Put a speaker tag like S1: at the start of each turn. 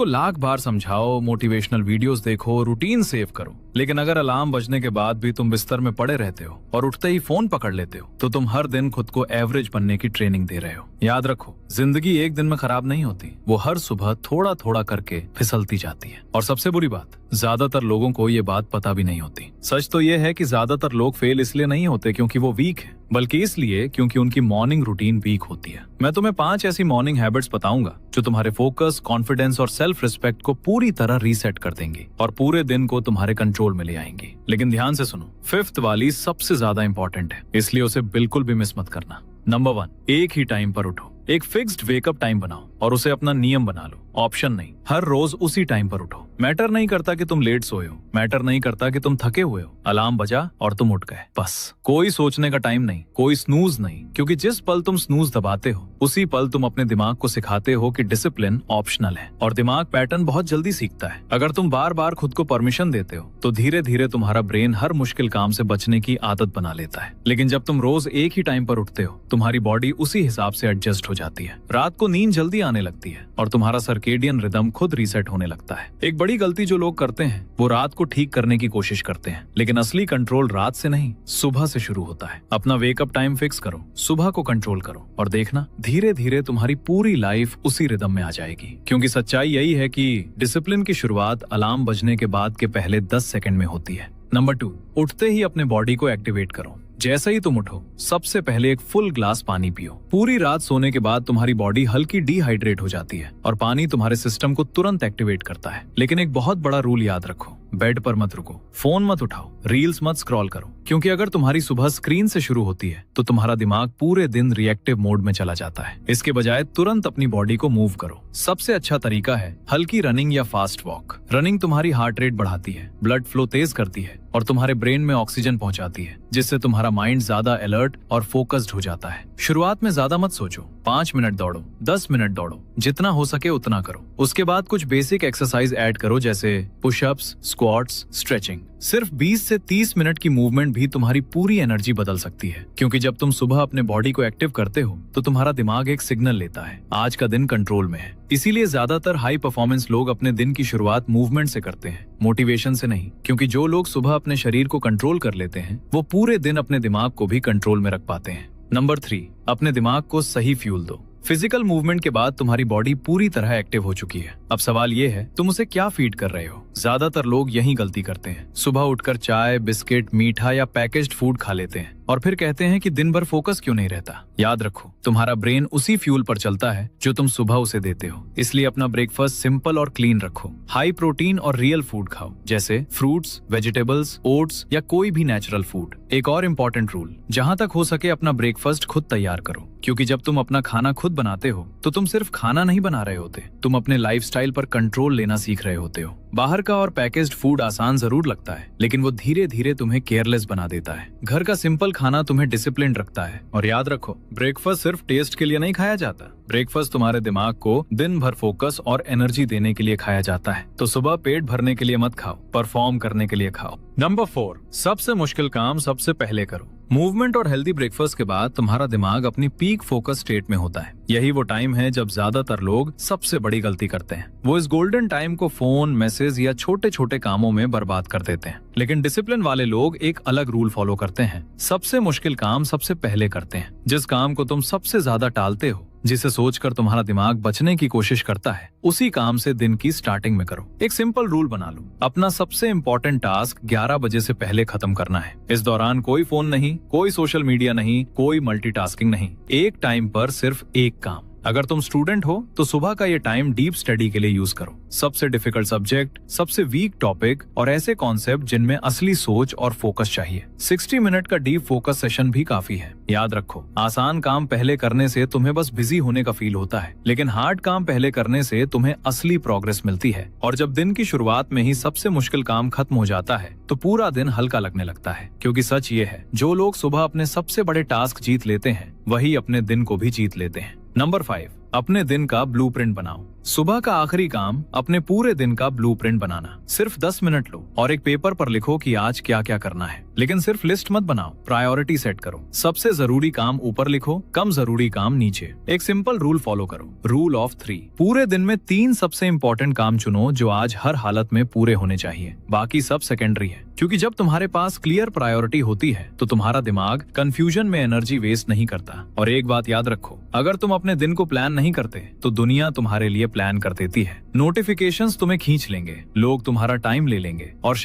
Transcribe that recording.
S1: को लाख बार समझाओ, motivational videos देखो, रूटीन सेव करो, लेकिन अगर अलार्म बजने के बाद भी तुम बिस्तर में पड़े रहते हो और उठते ही फोन पकड़ लेते हो, तो तुम हर दिन खुद को एवरेज बनने की ट्रेनिंग दे रहे हो। याद रखो, जिंदगी एक दिन में खराब नहीं होती, वो हर सुबह थोड़ा थोड़ा करके फिसलती जाती है। और सबसे बुरी बात, ज्यादातर लोगों को ये बात पता भी नहीं होती। सच तो ये है कि ज्यादातर लोग फेल इसलिए नहीं होते क्योंकि वो वीक है, बल्कि इसलिए क्योंकि उनकी मॉर्निंग रूटीन वीक होती है। मैं तुम्हें 5 ऐसी मॉर्निंग हैबिट्स बताऊंगा जो तुम्हारे फोकस, कॉन्फिडेंस और सेल्फ रिस्पेक्ट को पूरी तरह रीसेट कर देंगी और पूरे दिन को तुम्हारे कंट्रोल में ले आएंगी। लेकिन ध्यान से सुनो, 5th वाली सबसे ज्यादा इंपॉर्टेंट है, इसलिए उसे बिल्कुल भी मिस मत करना। नंबर 1, एक ही टाइम पर उठो। एक फिक्स्ड वेकअप टाइम बनाओ और उसे अपना नियम बना लो, ऑप्शन नहीं। हर रोज उसी टाइम पर उठो। मैटर नहीं करता कि तुम लेट सोए हो, मैटर नहीं करता कि तुम थके हुए हो। अलार्म बजा और तुम उठ गए, बस। कोई सोचने का टाइम नहीं, कोई स्नूज नहीं, क्योंकि जिस पल तुम स्नूज दबाते हो उसी पल तुम अपने दिमाग को सिखाते हो कि डिसिप्लिन ऑप्शनल है और दिमाग पैटर्न बहुत जल्दी सीखता है। अगर तुम बार बार खुद को परमिशन देते हो तो धीरे धीरे तुम्हारा ब्रेन हर मुश्किल काम से बचने की आदत बना लेता है। लेकिन जब तुम रोज एक ही टाइम पर उठते हो, तुम्हारी बॉडी उसी हिसाब से एडजस्ट हो जाती है। रात को नींद जल्दी आने लगती है और तुम्हारा सर्केडियन रिदम खुद रीसेट होने लगता है। एक बड़ी गलती जो लोग करते हैं वो रात को ठीक करने की कोशिश करते हैं, लेकिन असली कंट्रोल रात से नहीं, सुबह से शुरू होता है। अपना वेकअप टाइम फिक्स करो, सुबह को कंट्रोल करो और देखना धीरे धीरे तुम्हारी पूरी लाइफ उसी रिदम में आ जाएगी। क्योंकि सच्चाई यही है कि डिसिप्लिन की शुरुआत अलार्म बजने के बाद के पहले 10 सेकंड में होती है। नंबर 2, उठते ही अपने बॉडी को एक्टिवेट करो। जैसे ही तुम उठो, सबसे पहले एक फुल ग्लास पानी पियो। पूरी रात सोने के बाद तुम्हारी बॉडी हल्की डिहाइड्रेट हो जाती है और पानी तुम्हारे सिस्टम को तुरंत एक्टिवेट करता है। लेकिन एक बहुत बड़ा रूल याद रखो, बेड पर मत रुको, फोन मत उठाओ, रील्स मत स्क्रॉल करो, क्योंकि अगर तुम्हारी सुबह स्क्रीन से शुरू होती है तो तुम्हारा दिमाग पूरे दिन रिएक्टिव मोड में चला जाता है। इसके बजाय तुरंत अपनी बॉडी को मूव करो। सबसे अच्छा तरीका है हल्की रनिंग या फास्ट वॉक। रनिंग तुम्हारी हार्ट रेट बढ़ाती है, ब्लड फ्लो तेज करती है और तुम्हारे ब्रेन में ऑक्सीजन पहुंचाती है, जिससे तुम्हारा माइंड ज्यादा अलर्ट और फोकस्ड हो जाता है। शुरुआत में ज्यादा मत सोचो, 5 मिनट दौड़ो, 10 मिनट दौड़ो, जितना हो सके उतना करो। उसके बाद कुछ बेसिक एक्सरसाइज ऐड करो, जैसे पुशअप्स, स्क्वाट्स, स्ट्रेचिंग। सिर्फ 20 से 30 मिनट की मूवमेंट भी तुम्हारी पूरी एनर्जी बदल सकती है, क्योंकि जब तुम सुबह अपने बॉडी को एक्टिव करते हो तो तुम्हारा दिमाग एक सिग्नल लेता है, आज का दिन कंट्रोल में है। इसीलिए ज्यादातर हाई परफॉर्मेंस लोग अपने दिन की शुरुआत मूवमेंट से करते हैं, मोटिवेशन से नहीं। क्योंकि जो लोग सुबह अपने शरीर को कंट्रोल कर लेते हैं वो पूरे दिन अपने दिमाग को भी कंट्रोल में रख पाते हैं। नंबर 3, अपने दिमाग को सही फ्यूल दो। फिजिकल मूवमेंट के बाद तुम्हारी बॉडी पूरी तरह एक्टिव हो चुकी है। अब सवाल ये है, तुम उसे क्या फीड कर रहे हो? ज्यादातर लोग यही गलती करते हैं। सुबह उठकर चाय, बिस्किट, मीठा या पैकेज्ड फूड खा लेते हैं और फिर कहते हैं कि दिन भर फोकस क्यों नहीं रहता। याद रखो, तुम्हारा ब्रेन उसी फ्यूल पर चलता है जो तुम सुबह उसे देते हो। इसलिए अपना ब्रेकफास्ट सिंपल और क्लीन रखो। हाई प्रोटीन और रियल फूड खाओ, जैसे फ्रूट्स, वेजिटेबल्स, ओट्स या कोई भी नेचुरल फूड। एक और इम्पोर्टेंट रूल, जहाँ तक हो सके अपना ब्रेकफास्ट खुद तैयार करो, क्योंकि जब तुम अपना खाना खुद बनाते हो तो तुम सिर्फ खाना नहीं बना रहे होते, तुम अपने लाइफस्टाइल पर कंट्रोल लेना सीख रहे होते हो। बाहर का और पैकेज्ड फूड आसान जरूर लगता है, लेकिन वो धीरे धीरे तुम्हें केयरलेस बना देता है। घर का सिंपल खाना तुम्हें डिसिप्लिन रखता है। और याद रखो, ब्रेकफास्ट सिर्फ टेस्ट के लिए नहीं खाया जाता, ब्रेकफास्ट तुम्हारे दिमाग को दिन भर फोकस और एनर्जी देने के लिए खाया जाता है। तो सुबह पेट भरने के लिए मत खाओ, परफॉर्म करने के लिए खाओ। नंबर 4, सबसे मुश्किल काम सबसे पहले करो। मूवमेंट और हेल्दी ब्रेकफास्ट के बाद तुम्हारा दिमाग अपनी पीक फोकस स्टेट में होता है। यही वो टाइम है जब ज्यादातर लोग सबसे बड़ी गलती करते हैं। वो इस गोल्डन टाइम को फोन, मैसेज या छोटे छोटे कामों में बर्बाद कर देते हैं। लेकिन डिसिप्लिन वाले लोग एक अलग रूल फॉलो करते हैं, सबसे मुश्किल काम सबसे पहले करते हैं। जिस काम को तुम सबसे ज्यादा टालते हो, जिसे सोचकर तुम्हारा दिमाग बचने की कोशिश करता है, उसी काम से दिन की स्टार्टिंग में करो। एक सिंपल रूल बना लो, अपना सबसे इम्पोर्टेंट टास्क 11 बजे से पहले खत्म करना है। इस दौरान कोई फोन नहीं, कोई सोशल मीडिया नहीं, कोई मल्टीटास्किंग नहीं। एक टाइम पर सिर्फ एक काम। अगर तुम स्टूडेंट हो तो सुबह का ये टाइम डीप स्टडी के लिए यूज करो। सबसे डिफिकल्ट सब्जेक्ट, सबसे वीक टॉपिक और ऐसे कॉन्सेप्ट जिनमें असली सोच और फोकस चाहिए। 60 मिनट का डीप फोकस सेशन भी काफी है। याद रखो, आसान काम पहले करने से तुम्हें बस बिजी होने का फील होता है, लेकिन हार्ड काम पहले करने से तुम्हें असली प्रोग्रेस मिलती है। और जब दिन की शुरुआत में ही सबसे मुश्किल काम खत्म हो जाता है तो पूरा दिन हल्का लगने लगता है। क्योंकि सच ये है, जो लोग सुबह अपने सबसे बड़े टास्क जीत लेते हैं वही अपने दिन को भी जीत लेते हैं। नंबर 5, अपने दिन का ब्लूप्रिंट बनाओ। सुबह का आखिरी काम अपने पूरे दिन का ब्लूप्रिंट बनाना। सिर्फ 10 मिनट लो और एक पेपर पर लिखो कि आज क्या क्या करना है। लेकिन सिर्फ लिस्ट मत बनाओ, प्रायोरिटी सेट करो। सबसे जरूरी काम ऊपर लिखो, कम जरूरी काम नीचे। एक सिंपल रूल फॉलो करो, रूल ऑफ 3। पूरे दिन में 3 सबसे इंपॉर्टेंट काम चुनो जो आज हर हालत में पूरे होने चाहिए, बाकी सब सेकेंडरी है। क्योंकि जब तुम्हारे पास क्लियर प्रायोरिटी होती है तो तुम्हारा दिमाग कंफ्यूजन में एनर्जी वेस्ट नहीं करता। और एक बात याद रखो, अगर तुम अपने दिन को प्लान नहीं करते तो दुनिया तुम्हारे लिए प्लान कर देती है। नोटिफिकेशंस तुम्हें खींच लेंगे, लोग तुम्हारा टाइम ले लेंगे और